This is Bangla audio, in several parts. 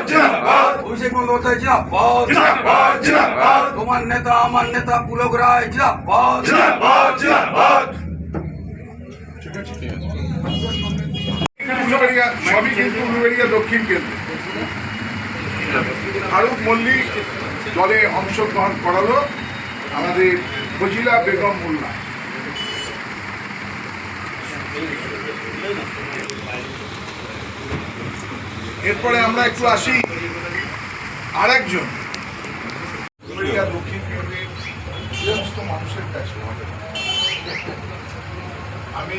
জিন্দাবাদ অভিষেক বন্দ্যোপাধ্যায় জিন্দাবাদ তোমার নেতা আমার নেতা পুলক রায় জিন্দাবাদ। সবই কিন্তু উলুবেড়িয়া দক্ষিণ কেন্দ্রে ফারুক মল্লিক দলে অংশগ্রহণ করালো আমাদের ফজিলা বেগম মোল্লা। এরপরে আমরা একটু আসি আরেকজন উলুবেড়িয়া দক্ষিণ কেন্দ্রের সমস্ত মানুষের কাছে আমি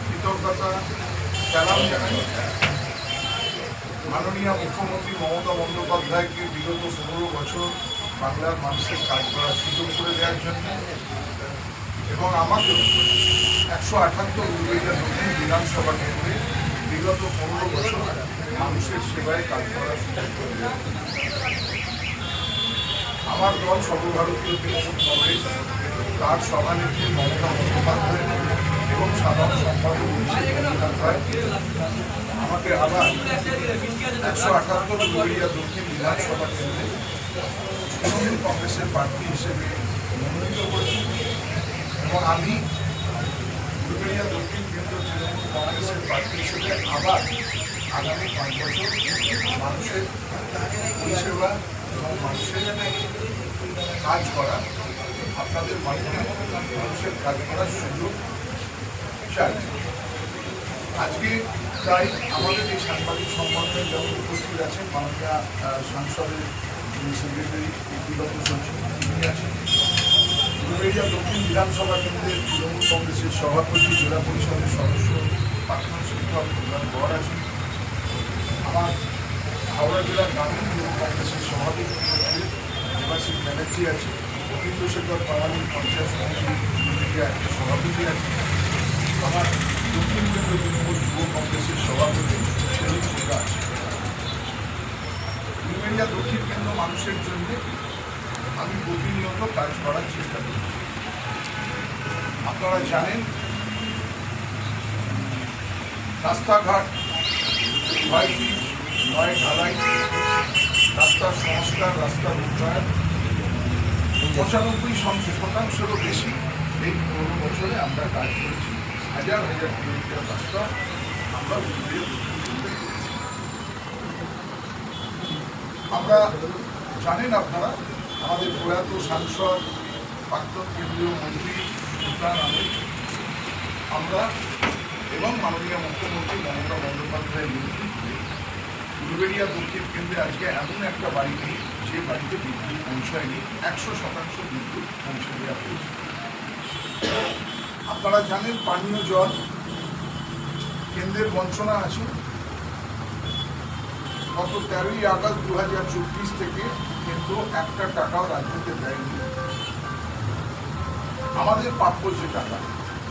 কৃতজ্ঞতা সালাম জানাই মাননীয় মুখ্যমন্ত্রী মমতা বন্দ্যোপাধ্যায়কে বিগত 15 বছর বাংলার মানুষের কাজ করার সুযোগ করে দেওয়ার জন্য এবং আমাকে 178 উলুবেড়িয়া দক্ষিণ বিধানসভা কেন্দ্রে বিগত 15 বছর মানুষের সেবায় কাজ করার সুযোগ করে দেওয়ার আমার দল সর্বভারতীয় তৃণমূল কংগ্রেস তার সভানেত্রী মমতা বন্দ্যোপাধ্যায় এবং সাধারণ সম্পাদক আমাকে আবার 178 উলুবেড়িয়া দক্ষিণ বিধানসভা কেন্দ্রে তৃণমূল কংগ্রেসের প্রার্থী হিসেবে মনোনীত করেছি এবং আমি উলুবেড়িয়া দক্ষিণ কেন্দ্র তৃণমূল কংগ্রেসের প্রার্থী হিসেবে আবার আগামী 5 বছর মানুষের পরিষেবা এবং মানুষের কাজ করা আপনাদের মাধ্যমে মানুষের কাজ করার সুযোগ চাই। আজকে তাই আমাদের এই সাংবাদিক সম্মেলনে যেমন উপস্থিত আছেন মাননীয় সাংসদের যিনি সেক্রেটারি ব্যক্তিগত সচিব তিনি আছেন, উলুবেড়িয়া দক্ষিণ বিধানসভা কেন্দ্রের তৃণমূল কংগ্রেসের সভাপতি জেলা পরিষদের সদস্য প্রাক্তন শিক্ষক প্রধান গড় আছেন, আমার হাওড়া জেলা গ্রামীণ যুব কংগ্রেসের সভাপতি দেবাশিস ব্যানার্জি আছে, অতীন্দ্রশেখর পাওয়ানি পঞ্চায়েত সমিতির একটা সভাপতি আছে, আমার দক্ষিণ কেন্দ্র তৃণমূল যুব কংগ্রেসের সভাপতি শরীফ মুর্গা আছে। উলুবেড়িয়া দক্ষিণ কেন্দ্র মানুষের জন্য আমি প্রতিনিয়ত কাজ করার চেষ্টা করি। আপনারা জানেন রাস্তাঘাট নয় পিচ নয় ঢালাই, রাস্তার সংস্কার, রাস্তার উন্নয়ন 95% বেশি এই 15 বছরে আমরা কাজ করেছি। হাজার হাজার কিলোমিটার রাস্তা আমরা আমরা জানেন আপনারা আমাদের প্রয়াত সাংসদ প্রাক্তন কেন্দ্রীয় মন্ত্রী সুলতান আহমেদ আমরা এবং মাননীয় মুখ্যমন্ত্রী মমতা বন্দ্যোপাধ্যায়ের নেতৃত্বে উলুবেড়িয়া দক্ষিণ কেন্দ্রে আজকে এমন একটা বাড়ি নেই যে বাড়িতে বিদ্যুৎ পৌঁছায়নি, 100% বিদ্যুৎ পৌঁছে দেওয়া হয়েছে। আপনারা জানেন পানীয় জল কেন্দ্রের বঞ্চনা আছে। গত 13ই আগস্ট 2024 থেকে কিন্তু একটা টাকাও রাজ্যকে দেয়নি। আমাদের প্রাপ্য যে টাকা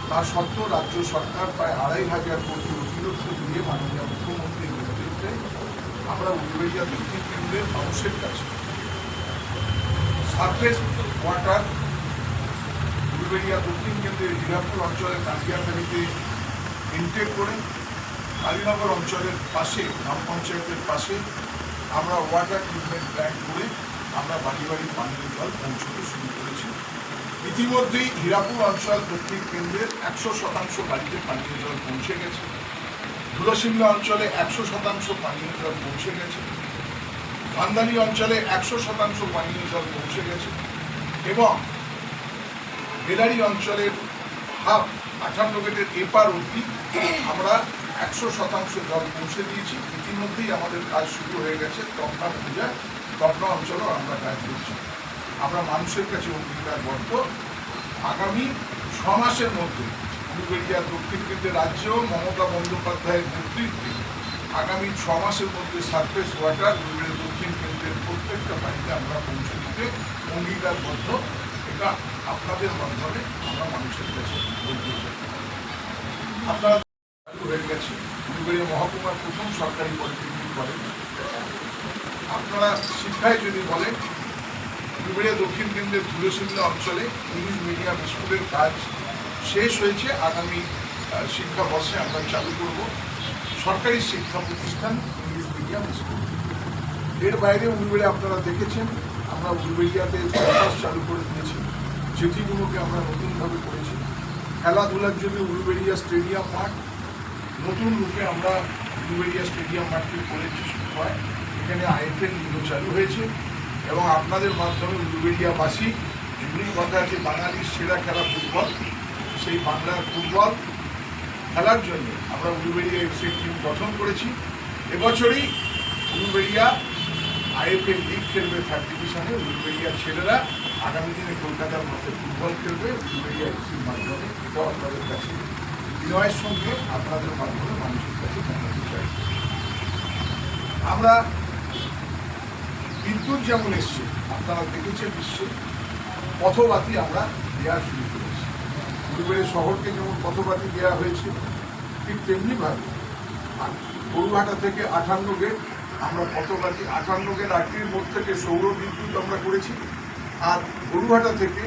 তা সত্ত্বেও রাজ্য সরকার প্রায় 2,500 কোটি অতিরিক্ত দিয়ে মাননীয় মুখ্যমন্ত্রীর নেতৃত্বে আমরা উলুবেড়িয়া দক্ষিণ কেন্দ্রের মানুষের কাছে সারফেস ওয়াটার উলুবেড়িয়া দক্ষিণ কেন্দ্রের হীরাপুর অঞ্চলের কান্দিয়াখালীতে ইনটেক করে কালীনগর অঞ্চলের পাশে গ্রাম পঞ্চায়েতের পাশে আমরা ওয়াটার ট্রিটমেন্ট প্ল্যান্ট করে আমরা বাড়ি বাড়ি পানীয় জল পৌঁছতে শুরু করেছি। ইতিমধ্যেই হীরাপুর অঞ্চল দক্ষিণ কেন্দ্রের 100% বাড়িতে পানীয় জল পৌঁছে গেছে। ধুলসিমলা অঞ্চলে 100% পানীয় জল পৌঁছে গেছে। ভান্দালি অঞ্চলে 100% পানীয় জল পৌঁছে গেছে এবং বেলারি অঞ্চলের হাফ 58 গেটের এপার অবধি আমরা 100% জল পৌঁছে দিয়েছি। ইতিমধ্যেই আমাদের কাজ শুরু হয়ে গেছে। তপনা পূজা তপনা অঞ্চলেও আমরা কাজ করছি। আমরা মানুষের কাছে অঙ্গীকারবদ্ধ আগামী 6 মাসের মধ্যে উলুবেড়িয়া দক্ষিণ কেন্দ্রের রাজ্যেও মমতা বন্দ্যোপাধ্যায়ের নেতৃত্বে আগামী 6 মাসের মধ্যে সারফেস ওয়াটার উলুবেড়িয়া দক্ষিণ কেন্দ্রের প্রত্যেকটা বাড়িতে আমরা পৌঁছে দিতে অঙ্গীকারবদ্ধ। এটা আপনাদের মাধ্যমে আমরা মানুষের কাছে বলতে চাই। আপনারা হয়ে গেছে উলুবেড়িয়া মহকুমার প্রথম সরকারি পলিটেকনিক কলেজ। আপনারা শিক্ষায় যদি বলেন উলুবেড়িয়া দক্ষিণ কেন্দ্রের ধুলসিমলা অঞ্চলে ইংলিশ মিডিয়াম স্কুলের কাজ শেষ হয়েছে। আগামী শিক্ষাবর্ষে আমরা চালু করব। সরকারি শিক্ষা প্রতিষ্ঠান ইংলিশ মিডিয়াম স্কুল। এর বাইরে উলুবেড়ে আপনারা দেখেছেন আমরা উলুবেড়িয়াতে ক্যাম্পাস চালু করে দিয়েছি, যেটিগুলোকে আমরা নতুনভাবে করেছি। খেলাধুলার জন্য উলুবেড়িয়া স্টেডিয়াম মাঠ, নতুন রূপে আমরা উলুবেড়িয়া স্টেডিয়াম মাঠকে করেছি শুরু হয়। এখানে IFL লিগও চালু হয়েছে এবং আপনাদের মাধ্যমে উলুবেড়িয়াবাসী, এমনি কথা আছে বাঙালির সেরা খেলা ফুটবল, সেই বাংলার ফুটবল খেলার জন্য আমরা উলুবেড়িয়া FC টিম গঠন করেছি। এবছরই উলুবেড়িয়া IFL লিগ খেলবে 3rd ডিভিশনে। উলুবেড়িয়া ছেলেরা আগামী দিনে কলকাতার মাঠে ফুটবল খেলবে উলুবেড়িয়া FCর মাধ্যমে। এটাও আপনাদের কাছে বিনয়ের সঙ্গে আপনাদের মাধ্যমে মানুষের কাছে জানাতে চাই। আমরা বিদ্যুৎ যেমন এসছে আপনারা দেখেছেন বিশ্বে, পথবাতি আমরা দেওয়া শুরু করেছি। উলুবেড়িয়া শহরকে যেমন পথবাতি দেওয়া হয়েছে, ঠিক তেমনিভাবে গরুহাটা থেকে 58 গেট আমরা পথবাতি, 58 গেট 8টির মোড় থেকে সৌর বিদ্যুৎ আমরা করেছি, আর গরুহাটা থেকে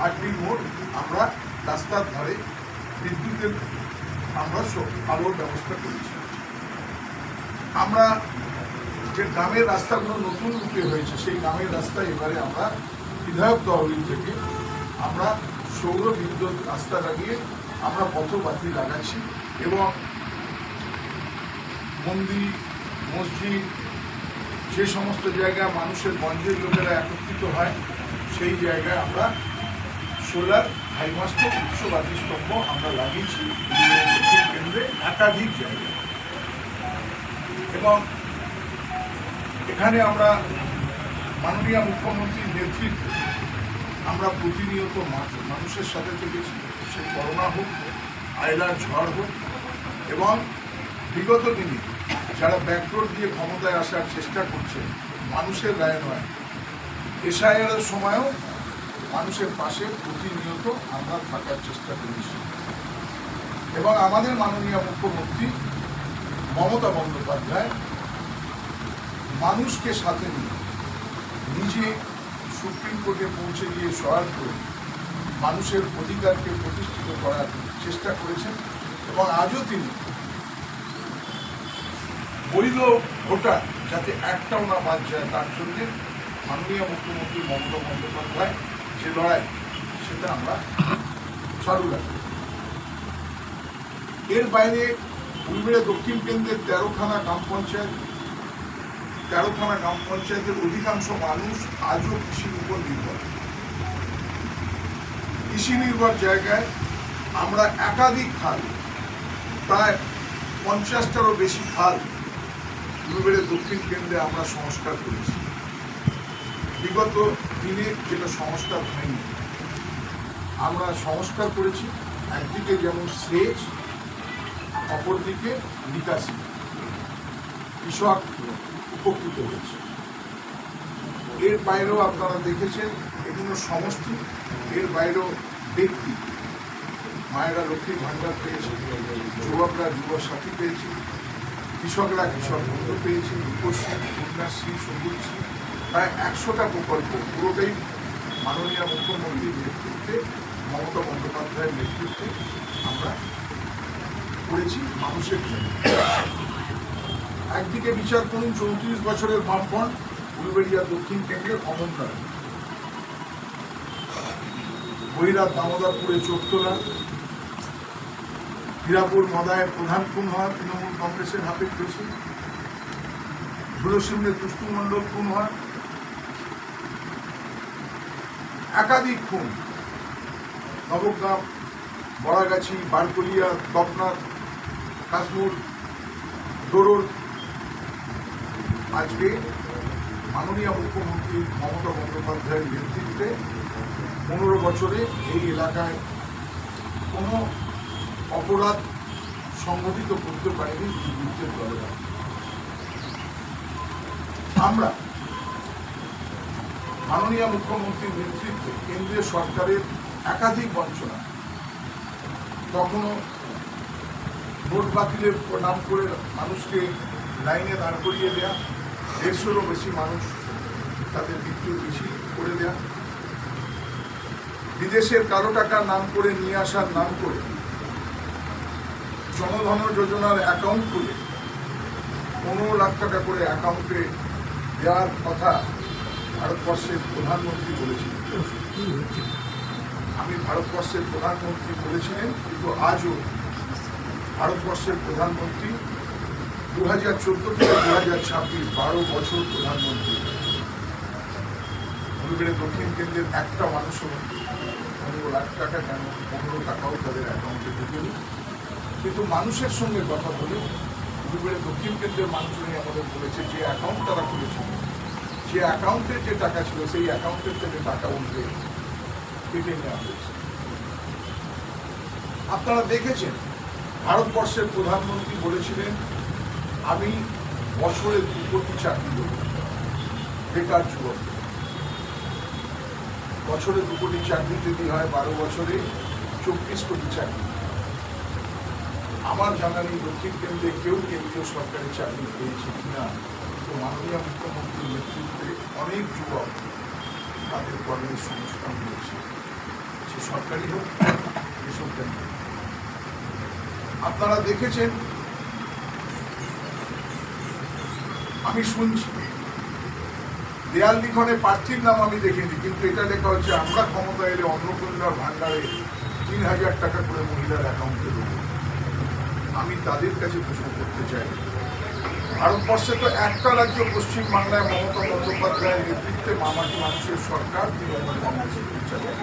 8টির মোড় আমরা রাস্তার ধারে বিদ্যুতের আমরা আলোর ব্যবস্থা করেছি। আমরা যে গ্রামের রাস্তাগুলো নতুন রূপে হয়েছে, সেই গ্রামের রাস্তা এবারে আমরা বিধায়ক তহবিল থেকে আমরা সৌর বিদ্যুৎ রাস্তা লাগিয়ে আমরা পথবাতি লাগাচ্ছি এবং মন্দির, মসজিদ, যে সমস্ত জায়গায় মানুষের গঞ্জের লোকেরা একত্রিত হয় সেই জায়গায় আমরা সোলার হাইমাস্টের উচ্চ বাতি স্তম্ভ আমরা লাগিয়েছি কেন্দ্রে একাধিক জায়গায়। এবং এখানে আমরা মাননীয় মুখ্যমন্ত্রীর নেতৃত্বে আমরা প্রতিনিয়ত মানুষের সাথে থেকেছি, সে করোনা হোক, আয়লার ঝড় হোক, এবং বিগত দিনে যারা ব্যাকডোর দিয়ে ক্ষমতায় আসার চেষ্টা করছে মানুষের রায় নয়, SIR-এর সময়ও মানুষের পাশে প্রতিনিয়ত আমরা থাকার চেষ্টা করেছি। এবং আমাদের মাননীয় মুখ্যমন্ত্রী মমতা বন্দ্যোপাধ্যায় মানুষকে সাথে নিয়ে নিজে সুপ্রিম কোর্টে পৌঁছে গিয়ে সহায়তা করে মানুষের অধিকারকে প্রতিষ্ঠিত করার চেষ্টা করেছেন এবং আজও তিনি বৈধ ভোটার যাতে একটাও না বাদ যায় তার জন্য মাননীয় মুখ্যমন্ত্রী মমতা বন্দ্যোপাধ্যায় যে লড়াই সেটা আমরা চালু রাখি। এর বাইরে উলুবেড়িয়া দক্ষিণ কেন্দ্রের 13খানা গ্রাম পঞ্চায়েতের অধিকাংশ মানুষ আজও কৃষির উপর নির্ভর। কৃষি নির্ভর জায়গায় আমরা একাধিক খাল, প্রায় 50টারও বেশি খাল উলুবেড়িয়া দক্ষিণ কেন্দ্রে আমরা সংস্কার করেছি। বিগত দিনে যেটা সংস্কার হয়নি আমরা সংস্কার করেছি। একদিকে যেমন সেচ, অপরদিকে নিকাশি, কৃষক উপকৃত হয়েছে। এর বাইরেও আপনারা দেখেছেন এগুলো সমষ্টি, এর বাইরেও ব্যক্তি, মায়েরা লক্ষ্মী ভাণ্ডার পেয়েছে, যুবকরা যুব সাথী পেয়েছে, কৃষকরা কৃষক বন্ধু পেয়েছে, রূপশ্রী, কন্যাশ্রী, সবুজশ্রী, প্রায় 100টা প্রকল্প পুরোটাই মাননীয় মুখ্যমন্ত্রীর নেতৃত্বে, মমতা বন্দ্যোপাধ্যায়ের নেতৃত্বে আমরা করেছি মানুষের জন্য। একদিকে বিচার করুন 34 বছরের বামফ্রন্ট উলুবেড়িয়া দক্ষিণ কেন্দ্রের অমরনাথ, বহিরাত দামোদরপুরে চোখতলা, হীরাপুর মদায়ের প্রধান খুন হওয়া তৃণমূল কংগ্রেসের হাতে পেয়েছে, ধুলসিমনে তুষ্টু মণ্ডল খুন হওয়া, একাধিক খুন, নবগ্রাম, বড়াগাছি, বারকলিয়া, তপনাথ, কাশমুর, দরুর। আজকে মাননীয় মুখ্যমন্ত্রী মমতা বন্দ্যোপাধ্যায়ের নেতৃত্বে 15 বছরে এই এলাকায় কোনো অপরাধ সংঘটিত করতে পারেনি দুর্বৃত্তের দলেরা। আমরা মাননীয় মুখ্যমন্ত্রীর নেতৃত্বে কেন্দ্রীয় সরকারের একাধিক বঞ্চনা, কখনো ভোট বাতিলের নাম করে মানুষকে লাইনে দাঁড় করিয়ে দেয়া, 150-রও বেশি মানুষ তাদের মৃত্যুর বেশি করে দেয়া, বিদেশের কালো টাকার নাম করে নিয়ে আসার নাম করে জনধন যোজনার অ্যাকাউন্ট খুলে 15 লাখ টাকা করে অ্যাকাউন্টে দেওয়ার কথা ভারতবর্ষের প্রধানমন্ত্রী বলেছিলেন। আমি ভারতবর্ষের প্রধানমন্ত্রী বলেছিলেন, কিন্তু আজও ভারতবর্ষের প্রধানমন্ত্রী 2014 থেকে 2026 12 বছর প্রধানমন্ত্রী উলুবেড়ে দক্ষিণ কেন্দ্রের একটা মানুষও 15 লাখ টাকা কেন 15 টাকাও তাদের অ্যাকাউন্টে ঢুকেনি। কিন্তু মানুষের সঙ্গে কথা বলে উলুবেড়ে দক্ষিণ কেন্দ্রের মানুষজনই আমাদের বলেছে যে অ্যাকাউন্ট তারা খুলেছিল, যে অ্যাকাউন্টের যে টাকা ছিল সেই অ্যাকাউন্টের থেকে টাকা উঠবে কেটে নেওয়া হয়েছে। আপনারা দেখেছেন ভারতবর্ষের প্রধানমন্ত্রী বলেছিলেন আমি বছরে 2 কোটি চাকরি দেব বেকার যুবক। বছরে 2 কোটি চাকরি যদি হয় 12 বছরে 24 কোটি চাকরি। আমার জানা নেই দক্ষিণ কেন্দ্রে কেউ কেন্দ্রীয় সরকারি চাকরি পেয়েছে কিনা। তো মাননীয় মুখ্যমন্ত্রীর নেতৃত্বে অনেক যুবক তাদের কর্মের সংস্থান হয়েছে, সে সরকারি হোক বেসরকারি। আপনারা দেখেছেন, আমি শুনছি দেয়াল লিখনে প্রার্থীর নাম আমি দেখিনি, কিন্তু এটা লেখা হচ্ছে আমরা ক্ষমতা এলে অন্নপূর্ণার ভান্ডারে 3000 টাকা করে মহিলার অ্যাকাউন্টে দেবো। আমি তাদের কাছে প্রশ্ন করতে চাই, ভারতবর্ষে তো একটা রাজ্য পশ্চিমবাংলায় মমতা বন্দ্যোপাধ্যায়ের নেতৃত্বে মামাটি মানুষের সরকার তৃণমূল কংগ্রেসের চালায়।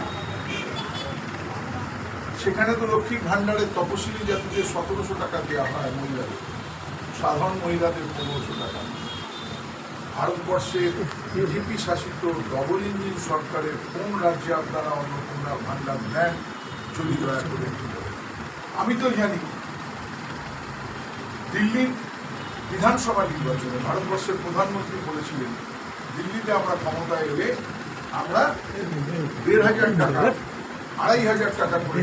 সেখানে তো লক্ষ্মীর ভান্ডারের তপশিলি জাতিদের 1700 টাকা দেওয়া হয় মহিলাদের, সাধারণ মহিলাদের 1500 টাকা। ভারতবর্ষের বিজেপি শাসিত ডবল ইঞ্জিন সরকারের কোন রাজ্যে আপনারা অন্নপূর্ণা ভান্ডার দেন যদি দয়া করে? আমি তো জানি দিল্লির বিধানসভা নির্বাচনে ভারতবর্ষের প্রধানমন্ত্রী বলেছিলেন দিল্লিতে আমরা ক্ষমতায় এলে আমরা 1500 টাকা 2500 টাকা করে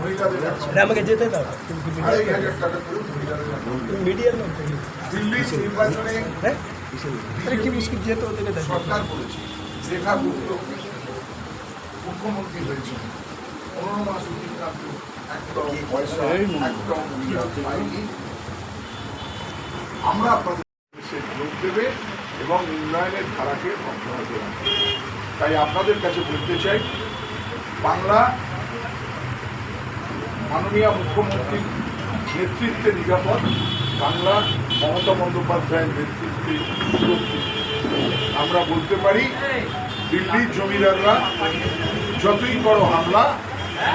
মহিলাদের আমাকে যেতে দাও 2500 টাকা করে মহিলাদের মিডিয়ার দিল্লির নির্বাচনে কি মুশকিল যেতে ওদের সরকার বলেছে রেখা গুপ্ত মুখ্যমন্ত্রী হয়েছে 15 মাস অতিক্রান্ত একদম পয়সা একদম মহিলা পাইনি। আমরা আপনাদের যোগ দেবে এবং উন্নয়নের ধারাকে অব্যাহত রাখবে। তাই আপনাদের কাছে বলতে চাই, বাংলা মাননীয় মুখ্যমন্ত্রীর নেতৃত্বে নিরাপদ, বাংলা মমতা বন্দ্যোপাধ্যায়ের নেতৃত্বে সুরক্ষিত। আমরা বলতে পারি দিল্লির জমিদাররা যতই বড় হামলা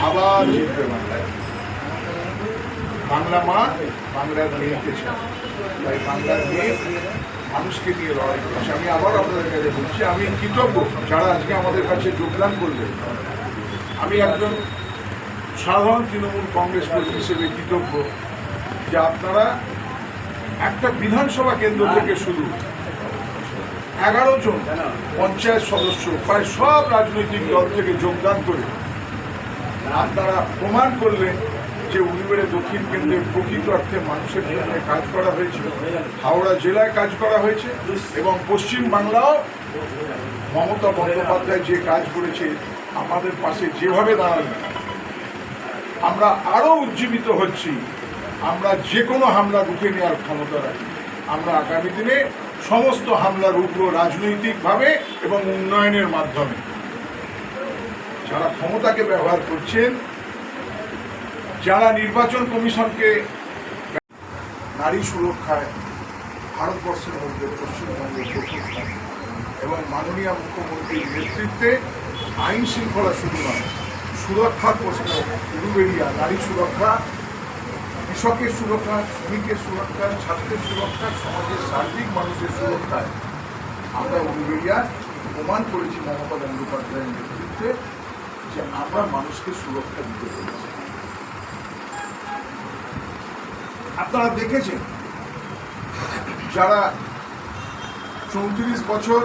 আবার জিতবে বাংলায়। বাংলা মা বাংলার মেয়েকে চায়, তাই বাংলার মেয়ে মানুষকে নিয়ে লড়াই করছে। আমি আবার আপনাদের কাছে বলছি, আমি কৃতজ্ঞ যারা আজকে আমাদের কাছে যোগদান করলেন। আমি একজন সাধারণ তৃণমূল কংগ্রেস কর্মী হিসেবে কৃতজ্ঞ যে আপনারা একটা বিধানসভা কেন্দ্র থেকে শুরু 11 জন পঞ্চায়েত সদস্য প্রায় সব রাজনৈতিক দল থেকে যোগদান করে আপনারা প্রমাণ করলেন যে উলুবেড়ে দক্ষিণ কেন্দ্রে প্রকৃত অর্থে মানুষের জন্য কাজ করা হয়েছে, হাওড়া জেলায় কাজ করা হয়েছে এবং পশ্চিম বাংলাও মমতা বন্দ্যোপাধ্যায় যে কাজ করেছে আমাদের পাশে যেভাবে দাঁড়ালেন, আমরা আরো উজ্জীবিত হচ্ছি। আমরা যে কোনো হামলা রুখে নেওয়ার ক্ষমতা রাখি। আমরা আগামী দিনে সমস্ত হামলা রুখব রাজনৈতিকভাবে এবং উন্নয়নের মাধ্যমে। যারা ক্ষমতাকে ব্যবহার করছেন, যারা নির্বাচন কমিশনকে নারী সুরক্ষায় ভারতবর্ষের মধ্যে পশ্চিমবঙ্গের প্রথম স্থান এবং মাননীয় মুখ্যমন্ত্রীর নেতৃত্বে আইন শৃঙ্খলা শুধু নয়, সুরক্ষার প্রশ্ন উলুবেড়িয়া নারী সুরক্ষা, কৃষকের সুরক্ষা, শ্রমিকের সুরক্ষা, ছাত্রের সুরক্ষা, সমাজের সার্বিক মানুষের সুরক্ষায় আমরা উলুবেড়িয়া প্রমাণ করেছি মমতা বন্দ্যোপাধ্যায়ের নেতৃত্বে যে আমরা মানুষকে সুরক্ষা দিতে পেরেছি। আপনারা দেখেছেন যারা 34 বছর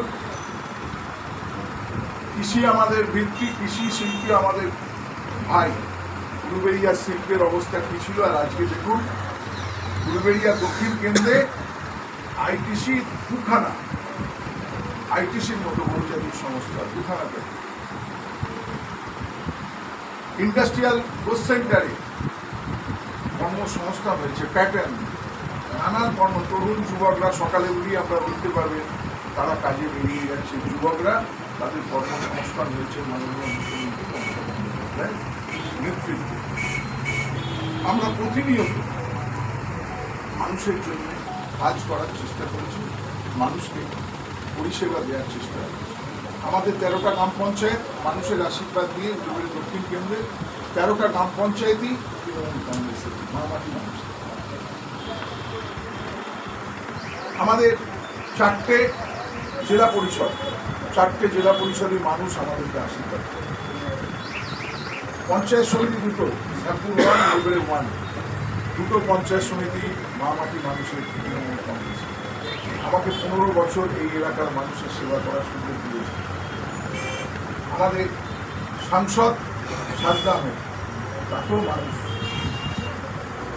কৃষি আমাদের ভিত্তি, কৃষি শিল্পী আমাদের ভাই, উলুবেড়িয়া শিল্পের অবস্থা কি ছিল আর আজকে দেখুন উলুবেড়িয়া দক্ষিণ কেন্দ্রে আইটিসি দুখানা, আইটিসির মতো বহুজাতিক সংস্থা দুখানা পেল। ইন্ডাস্ট্রিয়াল কোচ সেন্টারে কর্মসংস্থান হয়েছে প্যাটার্ন, নানান কর্ম, তরুণ যুবকরা সকালে উঠেই আমরা দেখতে পারবেন তারা কাজে বেরিয়ে যাচ্ছে। যুবকরা তাদের কর্মসংস্থান হয়েছে মাননীয় মুখ্যমন্ত্রী মমতা বন্দ্যোপাধ্যায়ের নেতৃত্বে। আমরা প্রতিনিয়ত মানুষের জন্য কাজ করার চেষ্টা করেছি, মানুষকে পরিষেবা দেওয়ার চেষ্টা করেছি। আমাদের 13টা গ্রাম পঞ্চায়েত মানুষের আশীর্বাদ দিয়ে উলুবেড়িয়া দক্ষিণ কেন্দ্রে 13টা গ্রাম পঞ্চায়েতই তৃণমূল কংগ্রেসের মামাটি মানুষ। আমাদের 4টে জেলা পরিষদ, 4টে জেলা পরিষদের মানুষ আমাদেরকে আশীর্বাদ করে। পঞ্চায়েত সমিতি দুটো, শ্যামপুর 1, উলুবেড়িয়া 1, দুটো পঞ্চায়েত সমিতি মামাটি মানুষের তৃণমূল কংগ্রেস। আমাকে 15 বছর এই এলাকার মানুষের সেবা করার সুযোগ দিয়েছে। আমাদের সাংসদ সাজদা আহমেদ, তাকেও মানুষ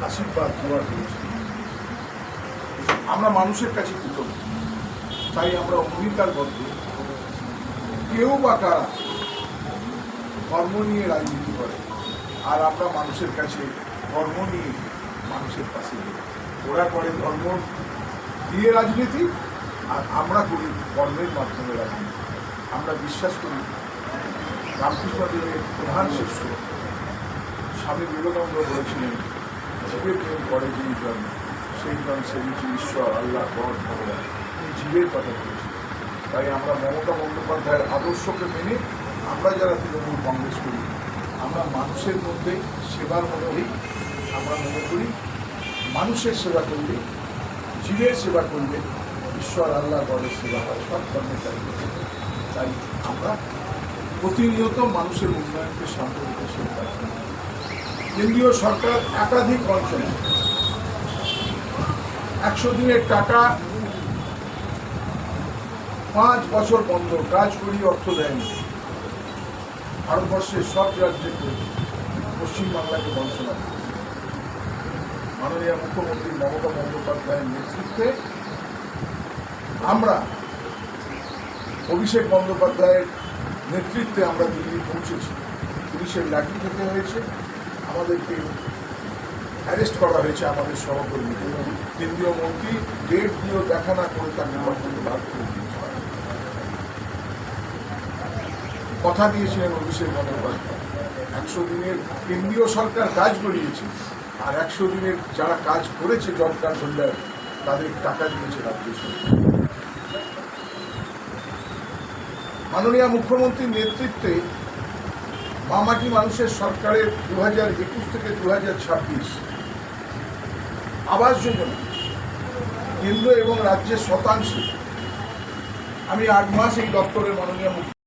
আশীর্বাদ দেওয়া দিয়েছে। আমরা মানুষের কাছে কৃতজ্ঞ, তাই আমরা অঙ্গীকারবদ্ধ কেউ বা কারা ধর্ম নিয়ে রাজনীতি করে, আর আমরা মানুষের কাছে ধর্ম নিয়ে মানুষের পাশে যাই। ওরা করে ধর্ম দিয়ে রাজনীতি, আর আমরা করি কর্মের মাধ্যমে রাজনীতি। আমরা বিশ্বাস করি রামকৃষ্ণদেবের প্রধান শিষ্য স্বামী বিবেকানন্দ বলেছিলেন, জীবে প্রেম করে যিনি জন, সেই জন সেবিছে ঈশ্বর, আল্লাহ, গড, ভগবান। তিনি জীবের কথা বলেছিলেন। তাই আমরা মমতা বন্দ্যোপাধ্যায়ের আদর্শকে মেনে আমরা যারা তৃণমূল কংগ্রেস করি, আমরা মানুষের মধ্যে সেবার মধ্যেই আমরা মনে করি মানুষের সেবা করলে, জীবের সেবা করলে ঈশ্বর, আল্লাহ, গডের সেবা হয়, সব ধর্মের চাইবে। তাই আমরা প্রতিনিয়ত মানুষের উন্নয়নকে সামনে রেখে সেবা করি। কেন্দ্রীয় সরকার একাধিক অঞ্চলে 100 দিনের টাকা 5 বছর বন্ধ, কাজ করি অর্থ দেয়নি। ভারতবর্ষের সব রাজ্যে পশ্চিমবাংলাকে বঞ্চনা করে। মাননীয় মুখ্যমন্ত্রী মমতা বন্দ্যোপাধ্যায়ের নেতৃত্বে আমরা, অভিষেক বন্দ্যোপাধ্যায়ের নেতৃত্বে আমরা দিল্লি পৌঁছেছি। পুলিশের লাঠি খেতে হয়েছে, আমাদেরকে অ্যারেস্ট করা হয়েছে আমাদের সহকর্মী। কেন্দ্রীয় মন্ত্রী ডেট দিয়েও দেখা না করে তাকে ঘর থেকে বাদ করে দিয়েছে। কথা দিয়েছিলেন অভিষেক বন্দ্যোপাধ্যায়, 100 দিনের কেন্দ্রীয় সরকার কাজ করিয়েছে, আর 100 দিনের যারা কাজ করেছে জব কার্ড হোল্ডার তাদের টাকা দিয়েছে রাজ্য সরকার। মাননীয় মুখ্যমন্ত্রীর নেতৃত্বে মামাটি মানুষের সরকারের 2021 থেকে 2026 আবাস যোজনা কেন্দ্র এবং রাজ্যের শতাংশে আমি 8 মাস এই দপ্তরের মাননীয়